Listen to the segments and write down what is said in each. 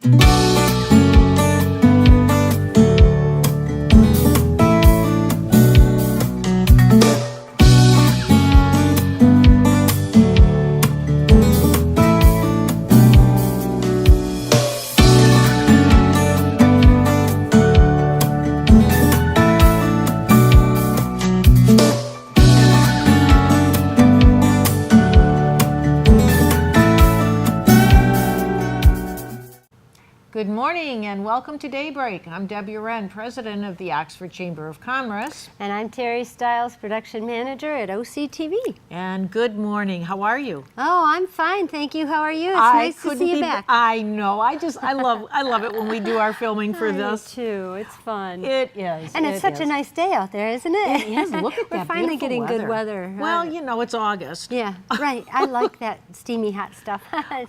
Good morning and welcome to Daybreak. I'm Debbie Wren, President of the Oxford Chamber of Commerce. And I'm Terry Stiles, Production Manager at OCTV. And good morning. How are you? Oh, I'm fine, thank you. How are you? It's nice to see you back. I know. I love it when we do our filming for this. Me too. It's fun. It is. And it's such a nice day out there, isn't it? It is. Look at that. We're finally getting good weather. Well, you know, it's August. Yeah, right. I like that steamy hot stuff.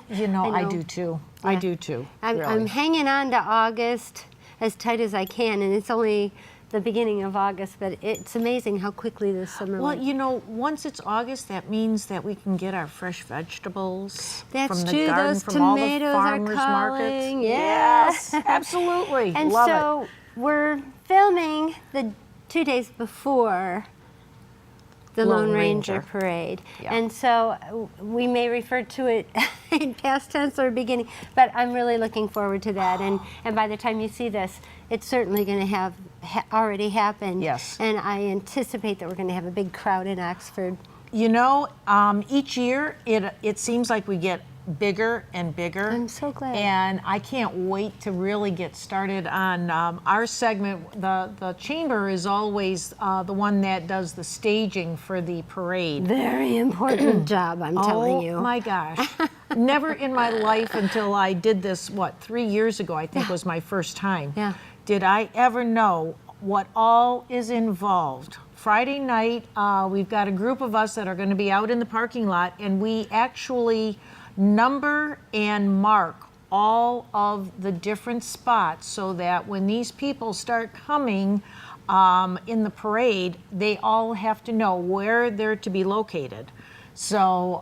You know, I do too. Yeah. I do too. I'm hanging on to August as tight as I can, and it's only the beginning of August, but it's amazing how quickly this summer Well, went. you know, once it's August, that means that we can get our fresh vegetables That's from the true. garden, Those from all the tomatoes farmers are markets. calling. Yes, absolutely. And Love so it. we're filming the 2 days before the Lone Ranger Parade. Yeah. And so we may refer to it in past tense or beginning, but I'm really looking forward to that. And by the time you see this, it's certainly going to have already happened. Yes. And I anticipate that we're going to have a big crowd in Oxford. You know, each year it seems like we get bigger and bigger. I'm so glad. And I can't wait to really get started on our segment. The chamber is always the one that does the staging for the parade. Very important job, I'm telling you. Oh my gosh. Never in my life until I did this, 3 years ago, I think was my first time, did I ever know what all is involved. Friday night, we've got a group of us that are going to be out in the parking lot, and we actually number and mark all of the different spots so that when these people start coming in the parade, they all have to know where they're to be located. So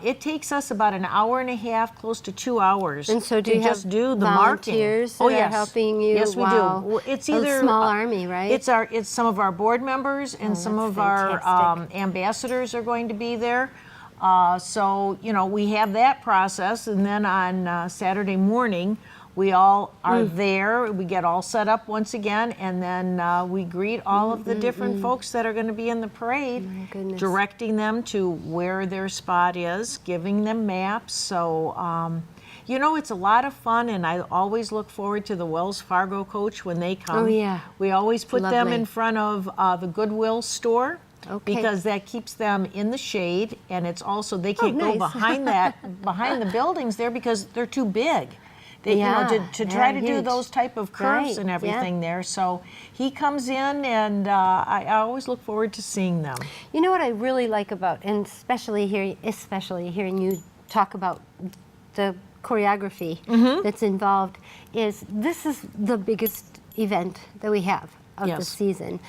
it takes us about an hour and a half, close to 2 hours. And so do to you just have do the volunteers marking. that are helping you? Yes, we do. It's either a small army, right? It's some of our board members and some of our ambassadors are going to be there. So, you know, we have that process, and then on Saturday morning, we all are there. We get all set up once again, and then we greet all of the different folks that are going to be in the parade, directing them to where their spot is, giving them maps. So, you know, it's a lot of fun, and I always look forward to the Wells Fargo coach when they come. Oh, yeah. We always put them in front of the Goodwill store. Okay. Because that keeps them in the shade, and it's also they can't go behind behind the buildings there because they're too big. They, you know, to try to do those type of curves and everything there. So he comes in, and I always look forward to seeing them. You know what I really like about, and especially hearing you talk about the choreography that's involved, is this is the biggest event that we have of the season.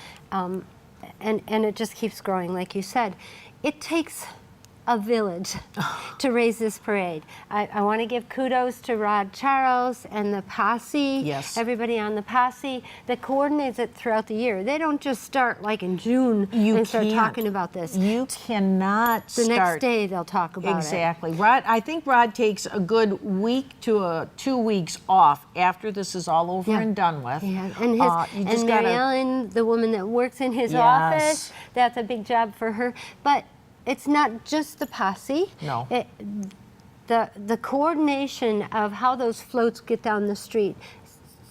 And it just keeps growing, like you said. It takes a village to raise this parade. I want to give kudos to Rod Charles and the posse, everybody on the posse that coordinates it throughout the year. They don't just start like in June and start talking about this. You cannot the next day they'll talk about it. Exactly. Rod, I think Rod takes a good week to 2 weeks off after this is all over and done with. Yeah. And Mary Ellen, the woman that works in his office, that's a big job for her. But it's not just the posse. No. The coordination of how those floats get down the street.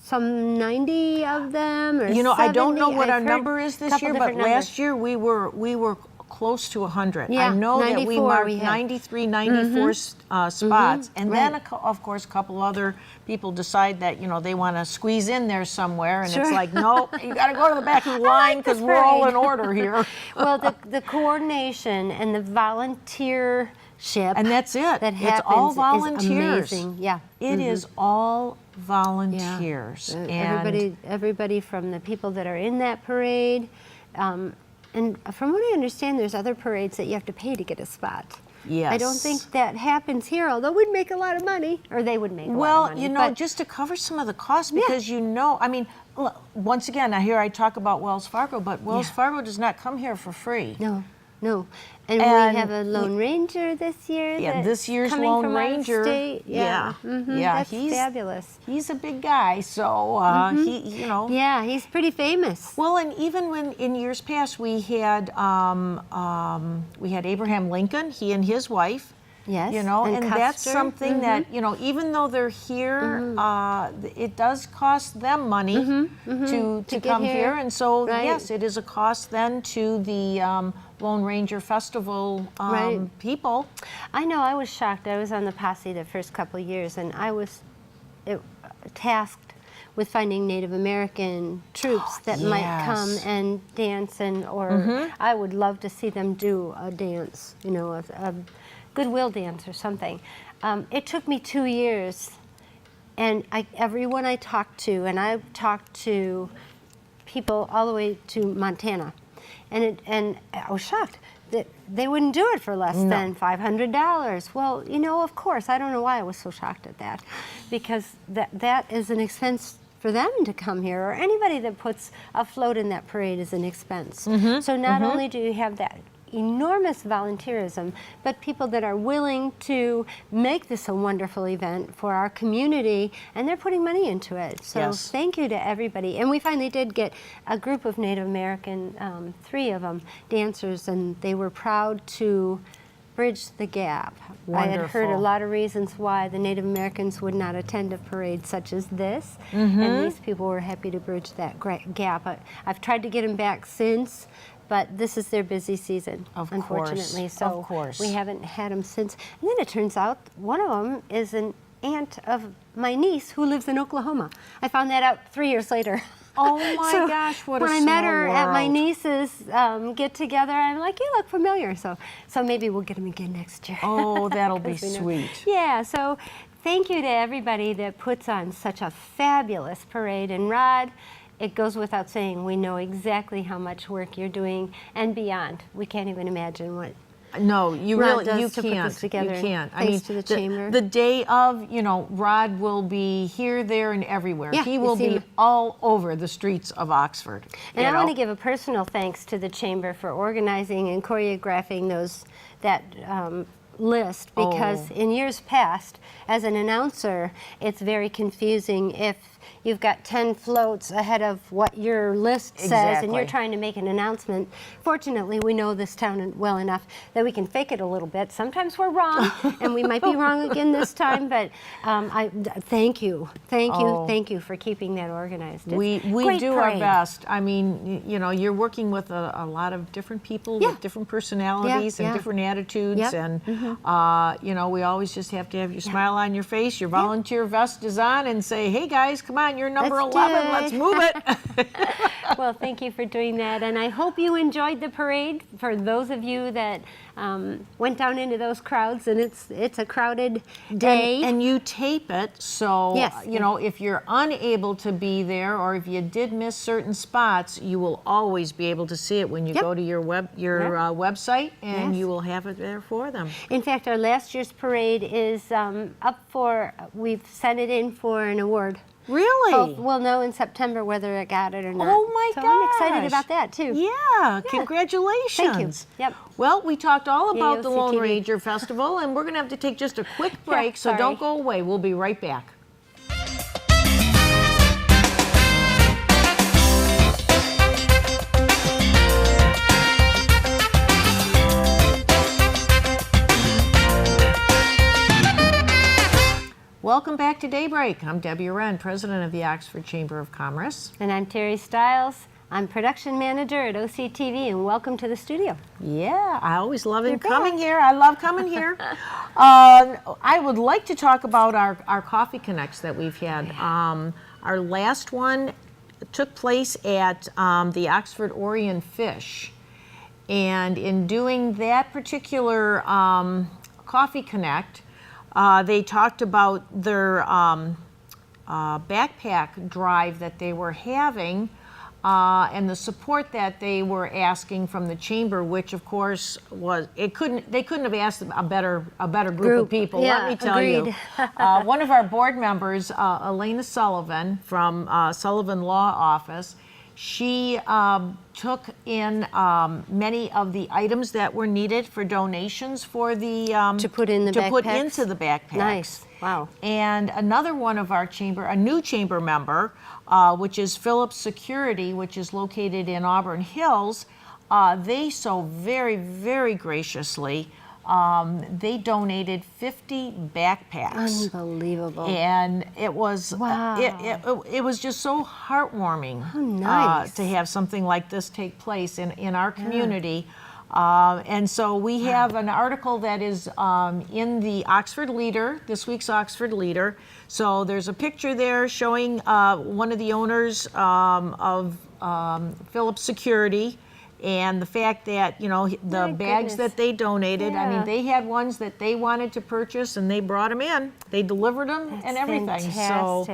Some 90 of them, or 70. I don't know what our number is this year, but last year we were close to 100. Yeah, I know that we marked 93, 94 spots, and then of course a couple other people decide that they want to squeeze in there somewhere, and it's like, no, you got to go to the back of the line because we're all in order here. Well, the coordination and the volunteership, and that's it. That it's all volunteers. Is amazing. Yeah, it is all volunteers. Yeah. And everybody from the people that are in that parade. And from what I understand, there's other parades that you have to pay to get a spot. Yes. I don't think that happens here, although we'd make a lot of money, or they would make a lot of Well, money. you know, just to cover some of the costs, because you know, I mean, once again, I hear I talk about Wells Fargo, but Wells Fargo does not come here for free. No, no. And we have a Lone Ranger this year. Yeah, this year's coming Lone from Ranger. Out of state. Yeah, that's fabulous. He's a big guy, so he, you know. Yeah, he's pretty famous. Well, and even when in years past we had Abraham Lincoln, he and his wife. Yes, you know, and that's Custer. something that, you know, even though they're here, it does cost them money to come here. And so, yes, it is a cost then to the Lone Ranger Festival people. I know, I was shocked. I was on the posse the first couple of years, and I was tasked with finding Native American troops that might come and dance, or I would love to see them do a dance, you know, a goodwill dance or something. It took me 2 years, and everyone I talked to, and I talked to people all the way to Montana, and I was shocked that they wouldn't do it for less than $500. Well, you know, of course, I don't know why I was so shocked at that, because that is an expense for them to come here, or anybody that puts a float in that parade is an expense. So not only do you have that enormous volunteerism, but people that are willing to make this a wonderful event for our community, and they're putting money into it. So thank you to everybody. And we finally did get a group of Native American, 3 of them, dancers, and they were proud to bridge the gap. Wonderful. I had heard a lot of reasons why the Native Americans would not attend a parade such as this, and these people were happy to bridge that gap. I've tried to get them back since, but this is their busy season, unfortunately. So we haven't had them since. And then it turns out one of them is an aunt of my niece who lives in Oklahoma. I found that out 3 years later. Oh my gosh, what a small world. When I met her at my niece's get-together, I'm like, you look familiar. So maybe we'll get them again next year. Oh, that'll be sweet. Yeah, so thank you to everybody that puts on such a fabulous parade. And Rod, it goes without saying, we know exactly how much work you're doing and beyond. We can't even imagine what No, you Rod really, you does to put can't. this together. You can't. Thanks I mean, to the chamber. The day of, you know, Rod will be here, there, and everywhere. Yeah, he will be all over the streets of Oxford. And I want to give a personal thanks to the chamber for organizing and choreographing that list, because in years past, as an announcer, it's very confusing if you've got 10 floats ahead of what your list says, and you're trying to make an announcement. Fortunately, we know this town well enough that we can fake it a little bit. Sometimes we're wrong, and we might be wrong again this time, but thank you for keeping that organized. We do our best. I mean, you know, you're working with a lot of different people with different personalities and different attitudes, and you know, we always just have to have your smile on your face, your volunteer vest is on, and say, hey guys, come on, you're number 11, let's move it. Well, thank you for doing that, and I hope you enjoyed the parade. For those of you that went down into those crowds, and it's a crowded day. And you tape it, so you know, if you're unable to be there, or if you did miss certain spots, you will always be able to see it when you go to your website, and you will have it there for them. In fact, our last year's parade is up for, we've sent it in for an award. Really? We'll know in September whether it got it or not. Oh my gosh. So I'm excited about that too. Yeah, congratulations. Thank you. Yep. Well, we talked all about the Lone Ranger Festival, and we're going to have to take just a quick break, so don't go away. We'll be right back. Welcome back to Daybreak. I'm Debbie Wren, president of the Oxford Chamber of Commerce. And I'm Terry Stiles. I'm production manager at OCTV, and welcome to the studio. Yeah, I always love coming here. I love coming here. I would like to talk about our coffee connects that we've had. Our last one took place at the Oxford Orion Fish. And in doing that particular coffee connect, they talked about their backpack drive that they were having and the support that they were asking from the chamber, which of course they couldn't have asked a better group of people. Yeah, let me tell agreed. you. One of our board members, Elena Sullivan from Sullivan Law Office, she took in many of the items that were needed for donations for the to put in the backpacks? put into the backpacks. Nice. Wow. And another one of our chamber, a new chamber member, which is Phillips Security, which is located in Auburn Hills, they so very, very graciously, they donated 50 backpacks. Unbelievable. And it was Wow. it was just so heartwarming nice. to have something like this take place in our community. And so we have an article that is in the Oxford Leader, this week's Oxford Leader. So there's a picture there showing one of the owners of Phillips Security, and the fact that, the My bags goodness. that they donated, I Yeah. mean, they had ones that they wanted to purchase and they brought them in. They delivered them and That's everything. fantastic. So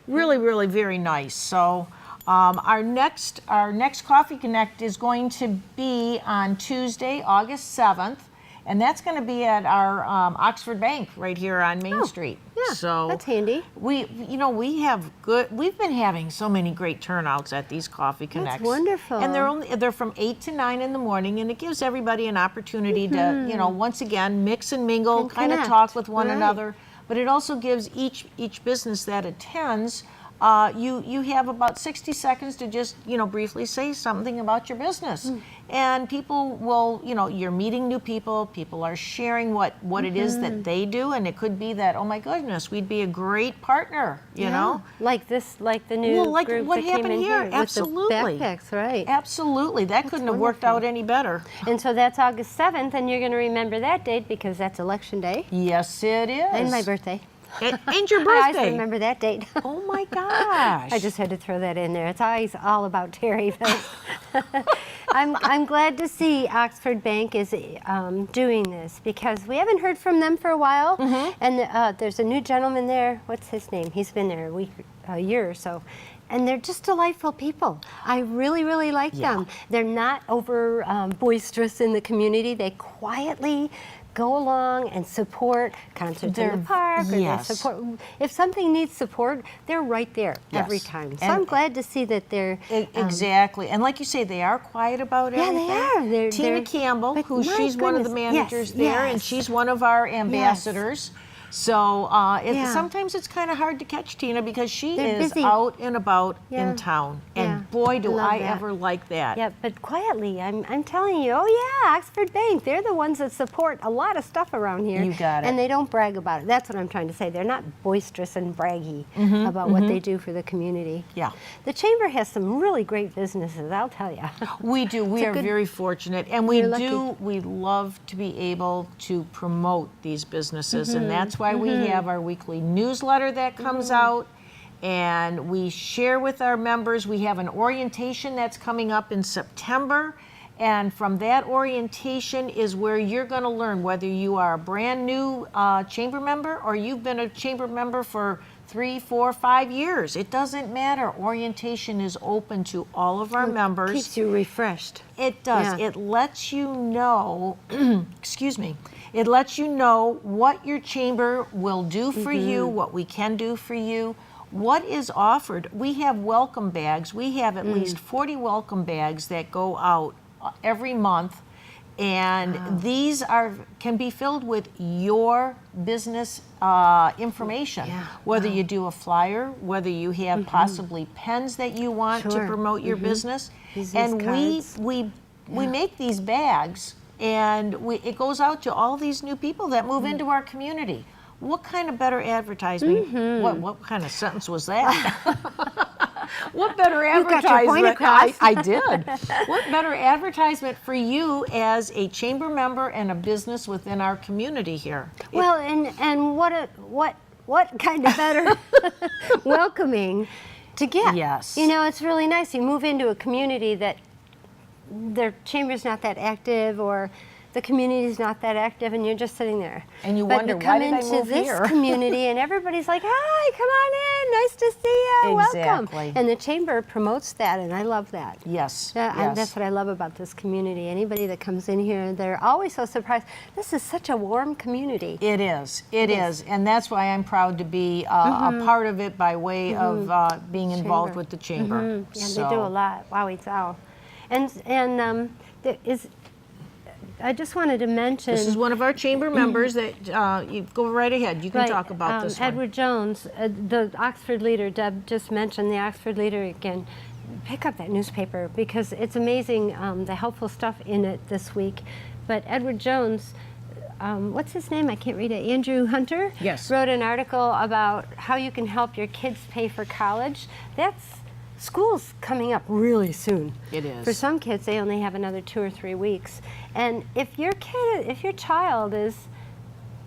really, really very nice. So our next Coffee Connect is going to be on Tuesday, August 7th. And that's going to be at our Oxford Bank right here on Main Street. Yeah, so that's handy. We've been having so many great turnouts at these Coffee Connects. wonderful. And they're from 8 to 9 in the morning, and it gives everybody an opportunity to, once again, mix and mingle, And kind of connect. talk with one Right. another. But it also gives each business that attends, you have about 60 seconds to just, briefly say something about your business. And people will, you're meeting new people, people are sharing what it is that they do, and it could be that, oh my goodness, we'd be a great partner, you know? Like the new Well, like group what that came happened in here, with absolutely. the backpacks, right? Absolutely, that couldn't have worked out any better. And so that's August 7th, and you're going to remember that date because that's Election Day Yes, it is. and my birthday. And your I birthday. always remember that date. Oh my gosh. I just had to throw that in there. It's always all about Terry. I'm glad to see Oxford Bank is doing this because we haven't heard from them for a while. And there's a new gentleman there. What's his name? He's been there a year or so. And they're just delightful people. I really, really like them. They're not over boisterous in the community. They quietly go along and support concerts in the park, or they support. If something needs support, they're right there every time. So I'm glad to see that they're exactly. And like you say, they are quiet about everything. Yeah, they are. Tina Campbell, but she's one of the goodness, managers there, and she's one of our ambassadors. So sometimes it's kind of hard to catch Tina because she is busy. out and about in town. And boy, do I ever like that. Yeah, but quietly, I'm telling you, oh yeah, Oxford Bank, they're the ones that support a lot of stuff around here. You got it. And they don't brag about it. That's what I'm trying to say. They're not boisterous and braggy about what they do for the community. Yeah. The Chamber has some really great businesses, I'll tell you. We do. We are very fortunate. And we love to be able to promote these businesses. And that's why we have our weekly newsletter that comes out. And we share with our members. We have an orientation that's coming up in September. And from that orientation is where you're going to learn whether you are a brand new chamber member or you've been a chamber member for 3, 4, 5 years. It doesn't matter. Orientation is open to all of our members. Keeps you refreshed. It does. Yeah. It lets you know, excuse me, it lets you know what your chamber will do for you, what we can do for you, what is offered. We have welcome bags. We have at least 40 welcome bags that go out every month. And these can be filled with your business information, whether you do a flyer, whether you have possibly pens that you want to promote your business. And we make these bags, and it goes out to all these new people that move into our community. What kind of better advertisement? What kind of sentence was that? What better advertisement? You got your point across. I did. What better advertisement for you as a chamber member and a business within our community here? Well, and what kind of better welcoming to get? Yes. You know, it's really nice. You move into a community that their chamber's not that active, or the community's not that active, and you're just sitting there. And you but wonder, you come why did I into move this here? community, and everybody's like, "Hi, come on in. Nice to see you. welcome. Exactly. And the chamber promotes that, and I love that. Yes, That's what I love about this community. Anybody that comes in here, they're always so surprised. This is such a warm community. It is. It is. And that's why I'm proud to be a part of it by way of being involved with the chamber. Yeah, they do a lot. Wowie zow. And there is, I just wanted to mention. This is one of our chamber members that, you go right ahead. You can talk about this one. Edward Jones, the Oxford Leader. Deb just mentioned the Oxford Leader again. Pick up that newspaper because it's amazing the helpful stuff in it this week. But Edward Jones, what's his name? I can't read it. Andrew Hunter? Yes. Wrote an article about how you can help your kids pay for college. School's coming up really soon. It is. For some kids, they only have another 2 or 3 weeks. And if your child is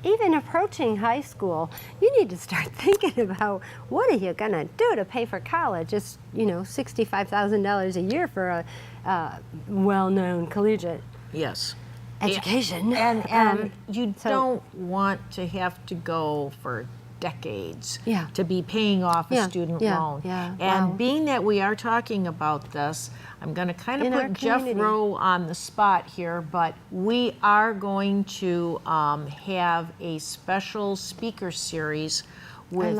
even approaching high school, you need to start thinking about what are you going to do to pay for college. It's, $65,000 a year for a well-known collegiate Yes. education. And you don't want to have to go for decades to be paying off a student loan. And being that we are talking about this, I'm going to kind of put Jeff Rowe on the spot here, but we are going to have a special speaker series with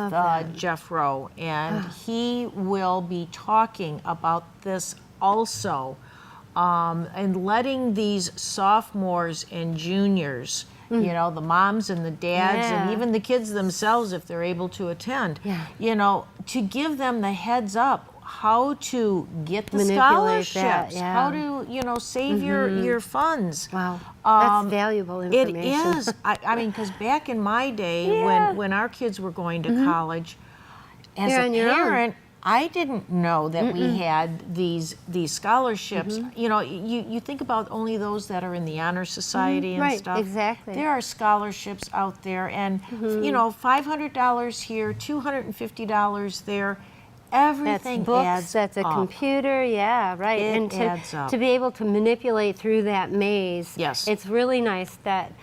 Jeff Rowe, and he will be talking about this also, and letting these sophomores and juniors, the moms and the dads and even the kids themselves, if they're able to attend, to give them the heads up how to get the scholarships, how to, save your funds. Wow, that's valuable information. It is. I mean, because back in my day, when our kids were going to college, as a parent, I didn't know that we had these scholarships. You think about only those that are in the honor society and stuff. Exactly. There are scholarships out there, and $500 here, $250 there. Everything that's books, adds that's a up. computer, It and adds up. to be able to manipulate through that maze. Yes. It's really nice that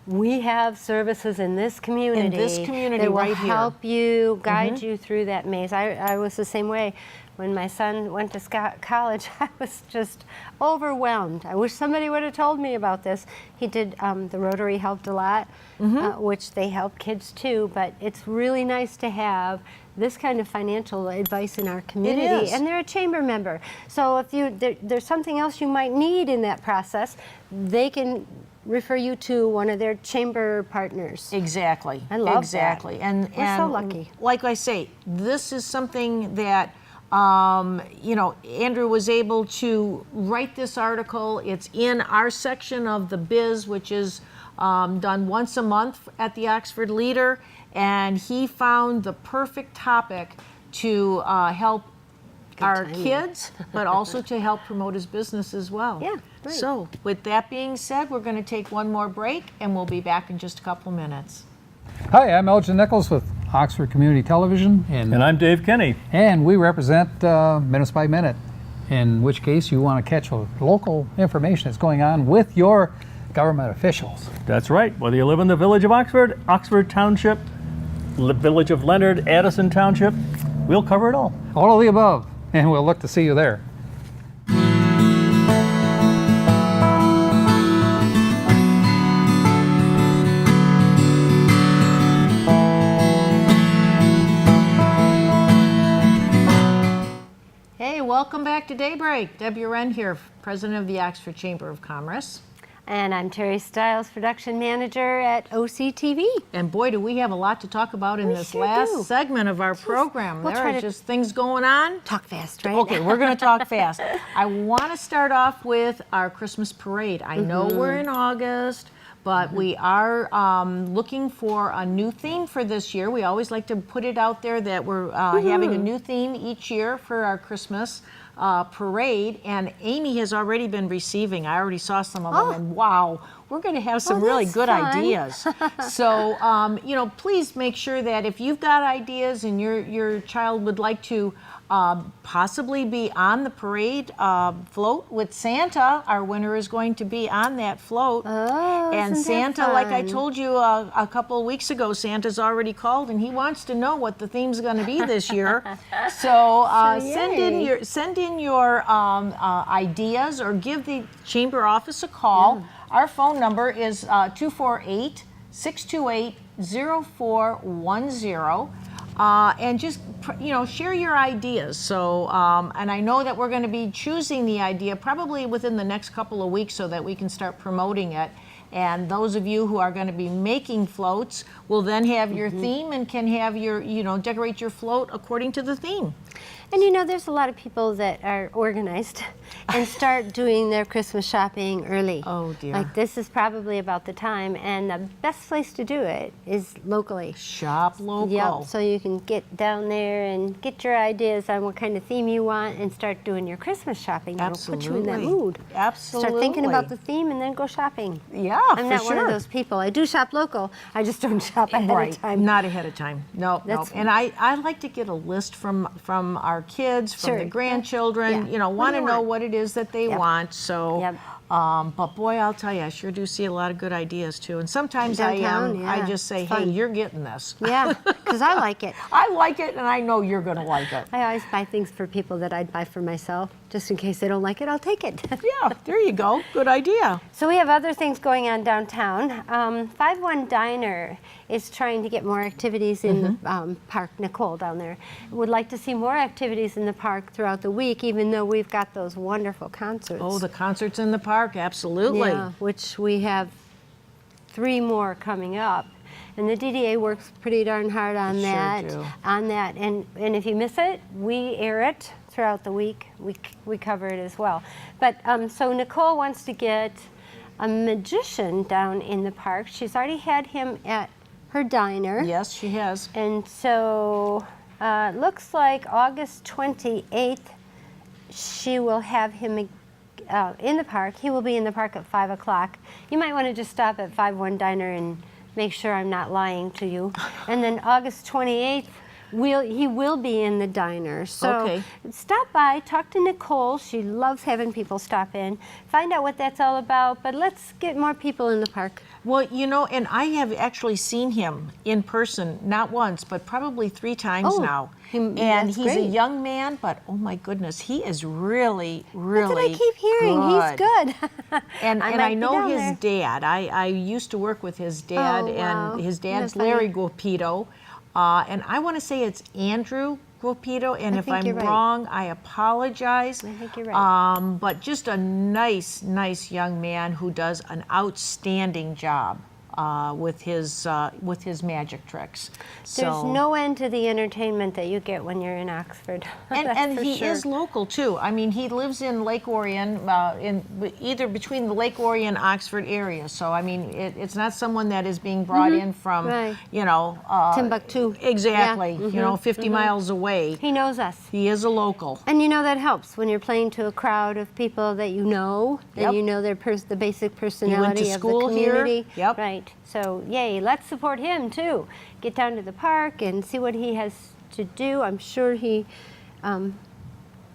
we have services in this community, that will right here. help you, guide you through that maze. I was the same way. When my son went to college, I was just overwhelmed. I wish somebody would have told me about this. He did, the Rotary helped a lot, which they help kids too, but it's really nice to have this kind of financial advice in our community. It is. And they're a chamber member. So if there's something else you might need in that process, they can refer you to one of their chamber partners. Exactly. I love that. And we're so lucky. Like I say, this is something that Andrew was able to write this article. It's in our section of the Biz, which is done once a month at the Oxford Leader, and he found the perfect topic to help our kids, but also to help promote his business as well. Yeah, right. So with that being said, we're going to take one more break, and we'll be back in just a couple minutes. Hi, I'm Elgin Nichols with Oxford Community Television. And I'm Dave Kenny. And we represent Minutes by Minute, in which case you want to catch local information that's going on with your government officials. That's right. Whether you live in the village of Oxford, Oxford Township, village of Leonard, Addison Township, we'll cover it all. All of the above, and we'll look to see you there. Hey, welcome back to Daybreak. Deb Uren here, president of the Oxford Chamber of Commerce. And I'm Terry Stiles, production manager at OCTV. And boy, do we have a lot to talk about in this sure last do. segment of our program. we'll There try are to just things going on. Talk fast, right? Okay, we're going to talk fast. I want to start off with our Christmas parade. I know we're in August, but we are looking for a new theme for this year. We always like to put it out there that we're having a new theme each year for our Christmas parade, and Amy has already been receiving. I already saw some of them, and wow, we're going to have some really that's good fun. ideas. So, you know, please make sure that if you've got ideas and your child would like to possibly be on the parade float with Santa, our winner is going to be on that float. Oh, and isn't that Santa, like I fun? told you a couple of weeks ago, Santa's already called and he wants to know what the theme's going to be this year. So, send in your ideas or give the chamber office a call. Our phone number is 248-628-0410. And just, you know, share your ideas. So, and I know that we're going to be choosing the idea probably within the next couple of weeks so that we can start promoting it. And those of you who are going to be making floats will then have your theme and can have your, you know, decorate your float according to the theme. And you know, there's a lot of people that are organized and start doing their Christmas shopping early. Oh dear. Like this is probably about the time, and the best place to do it is locally. Shop local. Yep, so you can get down there and get your ideas on what kind of theme you want and start doing your Christmas shopping. It'll put you in that mood. Absolutely. Start thinking about the theme and then go shopping. Yeah, I'm not one of those people. I do shop local. I just don't shop ahead of time. Not ahead of time. No, no. And I like to get a list from our kids, from the grandchildren, you know, want to know what it is that they want. So, but boy, I'll tell you, I sure do see a lot of good ideas too. And sometimes I just say, hey, you're getting this. Yeah, because I like it. I like it, and I know you're going to like it. I always buy things for people that I'd buy for myself. Just in case they don't like it, I'll take it. Yeah, there you go. Good idea. So we have other things going on downtown. 5-1 Diner is trying to get more activities in the park. Nicole down there would like to see more activities in the park throughout the week, even though we've got those wonderful concerts. Oh, the concerts in the park, absolutely. Yeah, which we have 3 more coming up. And the DDA works pretty darn hard on that. And if you miss it, we air it throughout the week. We cover it as well. But so Nicole wants to get a magician down in the park. She's already had him at her diner. Yes, she has. And so it looks like August 28th, she will have him in the park. He will be in the park at 5 o'clock. You might want to just stop at 5-1 Diner and make sure I'm not lying to you. And then August 28th, he will be in the diner. So stop by, talk to Nicole. She loves having people stop in. Find out what that's all about, but let's get more people in the park. Well, you know, and I have actually seen him in person, not once, but probably 3 times now. And he's a young man, but oh my goodness, he is really, really That's what I keep hearing. good. He's good. And I know his dad. I used to work with his dad, and his dad's Larry Guapito. And I want to say it's Andrew Guapito, and if I'm wrong, I apologize. I think you're right. But just a nice, nice young man who does an outstanding job with his magic tricks. There's no end to the entertainment that you get when you're in Oxford. And he is local too. I mean, he lives in Lake Orion, either between the Lake Orion Oxford area. So I mean, it's not someone that is being brought in from, you know, Timbuktu. Exactly. You know, 50 miles away. He knows us. He is a local. And you know that helps when you're playing to a crowd of people that you know, and you know the basic personality of the community. Here. Right. So yay, let's support him too. Get down to the park and see what he has to do. I'm sure he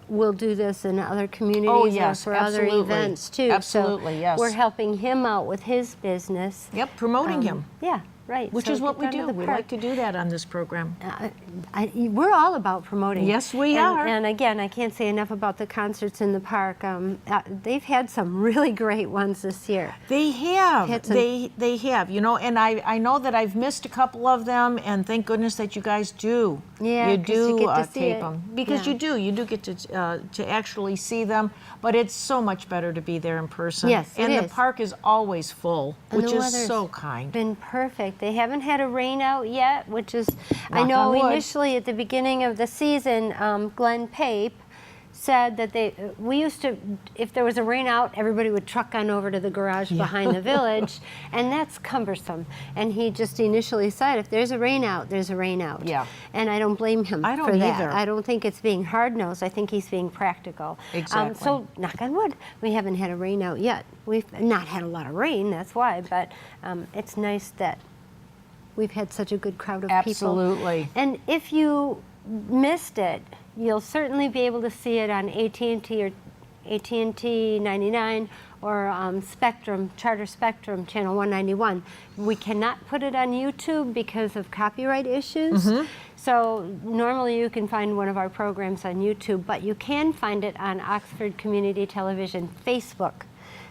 will do this in other communities or for other events too. Absolutely, yes. We're helping him out with his business. Yep, promoting him. Yeah. Right. Which is what we do. We like to do that on this program. We're all about promoting. Yes, we are. And again, I can't say enough about the concerts in the park. They've had some really great ones this year. They have. They have. You know, and I know that I've missed a couple of them, and thank goodness that you guys do. Yeah, you do get to see tape it. them because you do get to actually see them. But it's so much better to be there in person. Yes, and the park is always full, which is so kind. Been perfect. They haven't had a rain out yet, which is, I know initially at the beginning of the season, Glenn Pape said that we used to, if there was a rain out, everybody would truck on over to the garage behind the village, and that's cumbersome. And he just initially said, if there's a rain out, there's a rain out. Yeah. And I don't blame him I don't for that. either. I don't think it's being hard-nosed. I think he's being practical. Exactly. So knock on wood, we haven't had a rain out yet. We've not had a lot of rain, that's why, but it's nice that we've had such a good crowd of people. Absolutely. And if you missed it, you'll certainly be able to see it on AT&T or AT&T 99 or Spectrum, Charter Spectrum, channel 191. We cannot put it on YouTube because of copyright issues. So normally you can find one of our programs on YouTube, but you can find it on Oxford Community Television Facebook.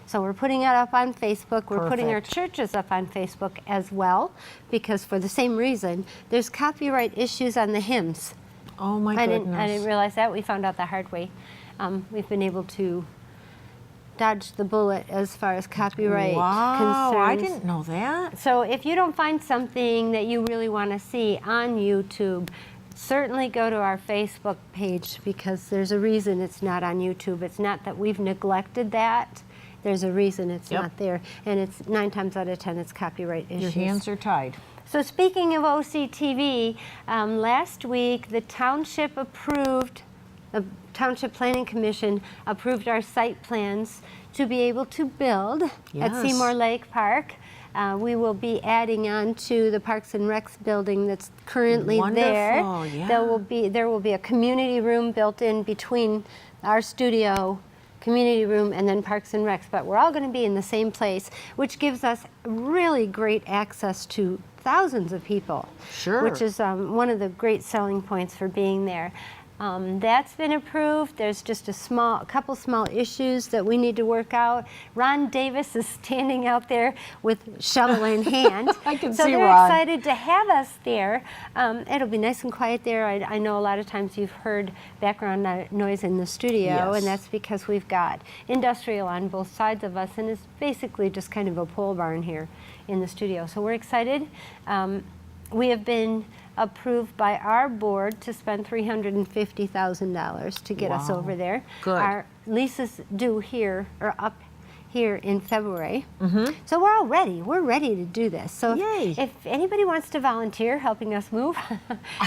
So we're putting it up on Facebook. We're putting our churches up on Facebook as well, because for the same reason, there's copyright issues on the hymns. Oh my goodness. I didn't realize that. We found out the hard way. We've been able to dodge the bullet as far as copyright concerns. I didn't know that. So if you don't find something that you really want to see on YouTube, certainly go to our Facebook page, because there's a reason it's not on YouTube. It's not that we've neglected that. There's a reason it's not there. And it's 9 times out of 10, it's copyright issues. Your hands are tied. So speaking of OCTV, last week the township Township Planning Commission approved our site plans to be able to build at Seymour Lake Park. We will be adding on to the Parks and Recs building that's currently there. Yeah. There will be a community room built in between our studio, community room, and then Parks and Recs, but we're all going to be in the same place, which gives us really great access to thousands of people. Sure. Which is one of the great selling points for being there. That's been approved. There's just a couple small issues that we need to work out. Ron Davis is standing out there with shovel in hand. I can so see they're Ron. excited to have us there. It'll be nice and quiet there. I know a lot of times you've heard background noise in the studio, and that's because we've got industrial on both sides of us, and it's basically just kind of a pole barn here in the studio. So we're excited. We have been approved by our board to spend $350,000 to get us over there. Good. Our lease is due here, or up here in February. So we're all ready. We're ready to do this. So if anybody wants to volunteer helping us move,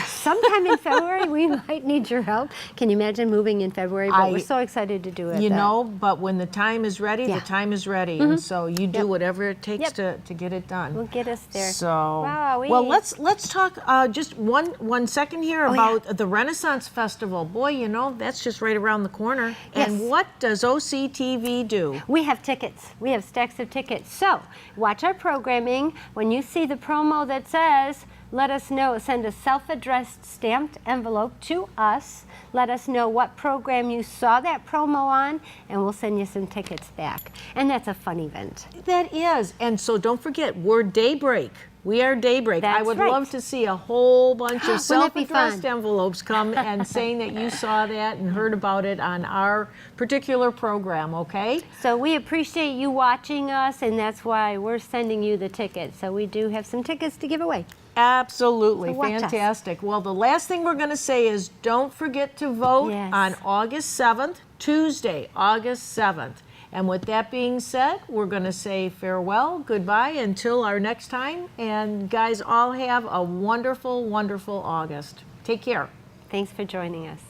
sometime in February, we might need your help. Can you imagine moving in February? But we're so excited to do it. You know, but when the time is ready, the time is ready. And so you do whatever it takes to get it done. We'll get us there. So, wow, well, let's talk just one second here about the Renaissance Festival. Boy, you know, that's just right around the corner. And what does OCTV do? We have tickets. We have stacks of tickets. So watch our programming. When you see the promo that says, let us know, send a self-addressed stamped envelope to us. Let us know what program you saw that promo on, and we'll send you some tickets back. And that's a fun event. That is. And so don't forget, we're Daybreak. We are Daybreak. I would right. love to see a whole bunch of Wouldn't that be self-addressed fun? envelopes come and saying that you saw that and heard about it on our particular program, okay? So we appreciate you watching us, and that's why we're sending you the tickets. So we do have some tickets to give away. Absolutely. So watch us. Fantastic. Well, the last thing we're going to say is don't forget to vote on August 7th, Tuesday, August 7th. And with that being said, we're going to say farewell, goodbye until our next time. And guys, all have a wonderful, wonderful August. Take care. Thanks for joining us.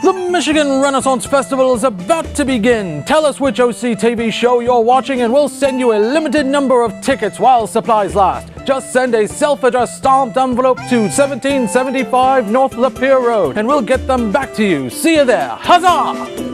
The Michigan Renaissance Festival is about to begin. Tell us which OCTV show you're watching and we'll send you a limited number of tickets while supplies last. Just send a self-addressed stamped envelope to 1775 North Lapeer Road and we'll get them back to you. See you there. Huzzah!